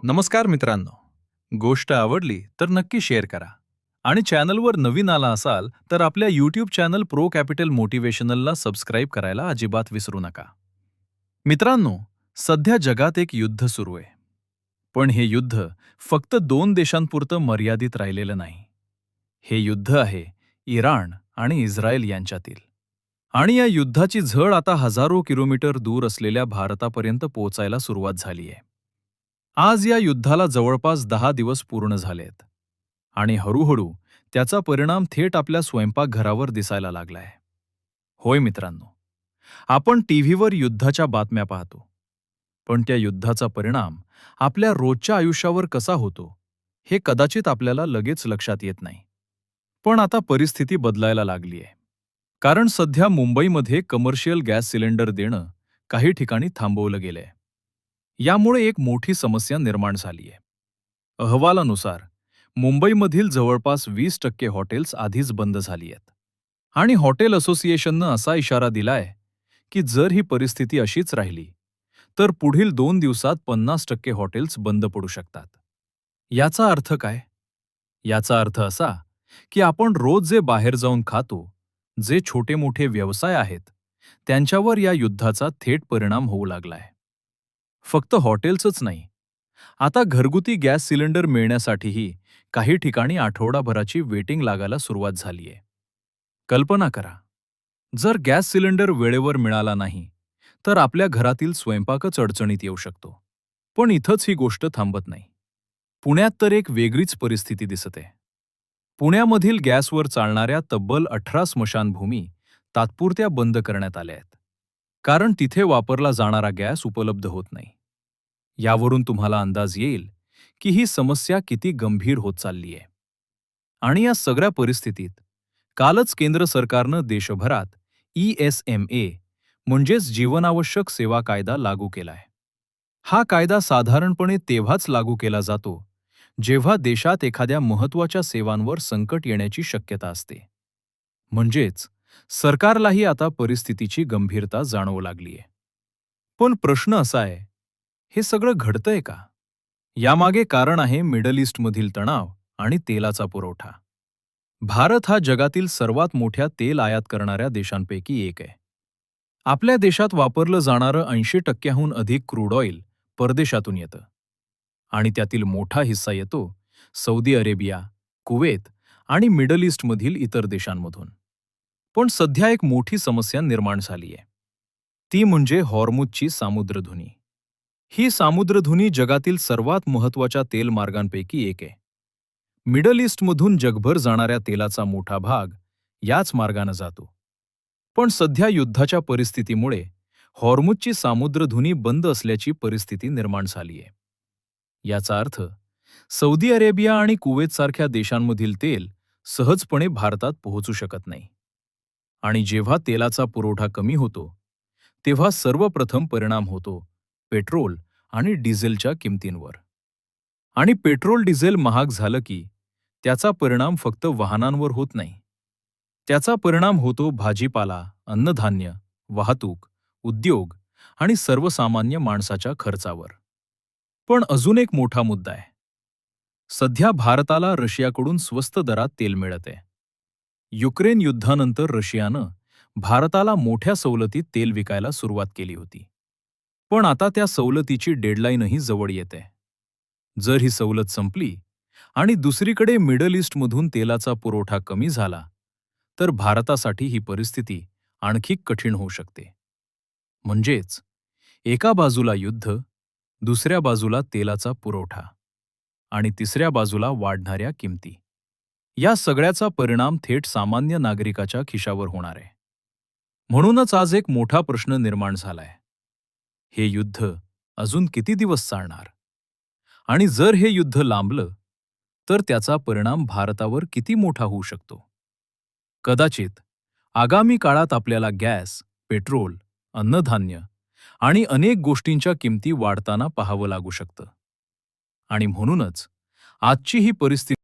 नमस्कार मित्रांनो. गोष्ट आवडली तर नक्की शेअर करा आणि चॅनलवर नवीन आला असाल तर आपल्या यूट्यूब चॅनल प्रो कॅपिटल मोटिवेशनलला सबस्क्राईब करायला अजिबात विसरू नका. मित्रांनो, सध्या जगात एक युद्ध सुरू आहे. पण हे युद्ध फक्त दोन देशांपुरतं मर्यादित राहिलेलं नाही. हे युद्ध आहे इराण आणि इस्रायल यांच्यातील. आणि या युद्धाची झळ आता हजारो किलोमीटर दूर असलेल्या भारतापर्यंत पोहोचायला सुरुवात झाली आहे. आज या युद्धाला जवळपास 10 दिवस पूर्ण झालेत आणि हळूहळू त्याचा परिणाम थेट आपल्या स्वयंपाकघरावर दिसायला लागलाय. होय मित्रांनो, आपण टीव्हीवर युद्धाच्या बातम्या पाहतो, पण त्या युद्धाचा परिणाम आपल्या रोजच्या आयुष्यावर कसा होतो हे कदाचित आपल्याला लगेच लक्षात येत नाही. पण आता परिस्थिती बदलायला लागलीय. कारण सध्या मुंबईमध्ये कमर्शियल गॅस सिलेंडर देणं काही ठिकाणी थांबवलं गेलंय. यामुळे एक मोठी समस्या निर्माण झालीय. अहवालानुसार मुंबईमधील जवळपास 20% हॉटेल्स आधीच बंद झाली आहेत. आणि हॉटेल असोसिएशननं असा इशारा दिलाय की जर ही परिस्थिती अशीच राहिली तर पुढील 2 दिवसात 50% हॉटेल्स बंद पडू शकतात. याचा अर्थ काय? याचा अर्थ असा की आपण रोज जे बाहेर जाऊन खातो, जे छोटे मोठे व्यवसाय आहेत, त्यांच्यावर या युद्धाचा थेट परिणाम होऊ लागलाय. फक्त हॉटेल्सच नाही, आता घरगुती गॅस सिलेंडर मिळण्यासाठीही काही ठिकाणी आठवडाभराची वेटिंग लागायला सुरुवात झालीय. कल्पना करा, जर गॅस सिलेंडर वेळेवर मिळाला नाही तर आपल्या घरातील स्वयंपाकच अडचणीत येऊ शकतो. पण इथंच ही गोष्ट थांबत नाही. पुण्यात तर एक वेगळीच परिस्थिती दिसते. पुण्यामधील गॅसवर चालणाऱ्या तब्बल 18 स्मशानभूमी तात्पुरत्या बंद करण्यात आल्या आहेत. कारण तिथे वापरला जाणारा गॅस उपलब्ध होत नाही. यावरून तुम्हाला अंदाज येईल की ही समस्या किती गंभीर होत चालली आहे. आणि या सगळ्या परिस्थितीत कालच केंद्र सरकारनं देशभरात ESMA म्हणजेच जीवनावश्यक सेवा कायदा लागू केलाय. हा कायदा साधारणपणे तेव्हाच लागू केला जातो जेव्हा देशात एखाद्या महत्त्वाच्या सेवांवर संकट येण्याची शक्यता असते. म्हणजेच सरकारलाही आता परिस्थितीची गंभीरता जाणवू लागलीय. पण प्रश्न असा आहे, हे सगळं घडतंय का? यामागे कारण आहे मिडल ईस्टमधील तणाव आणि तेलाचा पुरवठा. भारत हा जगातील सर्वात मोठ्या तेल आयात करणाऱ्या देशांपैकी एक आहे. आपल्या देशात वापरलं जाणारं 80%हून अधिक क्रूड ऑइल परदेशातून येतं. आणि त्यातील मोठा हिस्सा येतो सौदी अरेबिया, कुवेत आणि मिडल ईस्टमधील इतर देशांमधून. पण सध्या एक मोठी समस्या निर्माण झाली आहे. ती म्हणजे हॉर्मुझची सामुद्रधुनी. ही सामुद्रधुनी जगातील सर्वात महत्त्वाच्या तेल मार्गांपैकी एक आहे. मिडल ईस्टमधून जगभर जाणाऱ्या तेलाचा मोठा भाग याच मार्गाने जातो. पण सध्या युद्धाच्या परिस्थितीमुळे हॉर्मुझची सामुद्रधुनी बंद असल्याची परिस्थिती निर्माण झाली आहे. याचा अर्थ सौदी अरेबिया आणि कुवेतसारख्या देशांमधील तेल सहजपणे भारतात पोहोचू शकत नाही. आणि जेव्हा तेलाचा पुरवठा कमी होतो, तेव्हा सर्वप्रथम परिणाम होतो पेट्रोल आणि डिझेलच्या किमतींवर. आणि पेट्रोल डिझेल महाग झालं की त्याचा परिणाम फक्त वाहनांवर होत नाही. त्याचा परिणाम होतो भाजीपाला, अन्नधान्य, वाहतूक, उद्योग आणि सर्वसामान्य माणसाच्या खर्चावर. पण अजून एक मोठा मुद्दा आहे. सध्या भारताला रशियाकडून स्वस्त दरात तेल मिळत आहे. युक्रेन युद्धानंतर रशियानं भारताला मोठ्या सवलतीत तेल विकायला सुरुवात केली होती. पण आता त्या सवलतीची डेडलाईनही जवळ येते. जर ही सवलत संपली आणि दुसरीकडे मिडल ईस्टमधून तेलाचा पुरवठा कमी झाला, तर भारतासाठी ही परिस्थिती आणखी कठीण होऊ शकते. म्हणजेच एका बाजूला युद्ध, दुसऱ्या बाजूला तेलाचा पुरवठा आणि तिसऱ्या बाजूला वाढणाऱ्या किमती. या सगळ्याचा परिणाम थेट सामान्य नागरिकाच्या खिशावर होणार आहे. म्हणूनच आज एक मोठा प्रश्न निर्माण झालाय. हे युद्ध अजून किती दिवस चालणार? आणि जर हे युद्ध लांबलं तर त्याचा परिणाम भारतावर किती मोठा होऊ शकतो? कदाचित आगामी काळात आपल्याला गॅस, पेट्रोल, अन्नधान्य आणि अनेक गोष्टींच्या किमती वाढताना पाहावं लागू शकतं. आणि म्हणूनच आजची ही परिस्थिती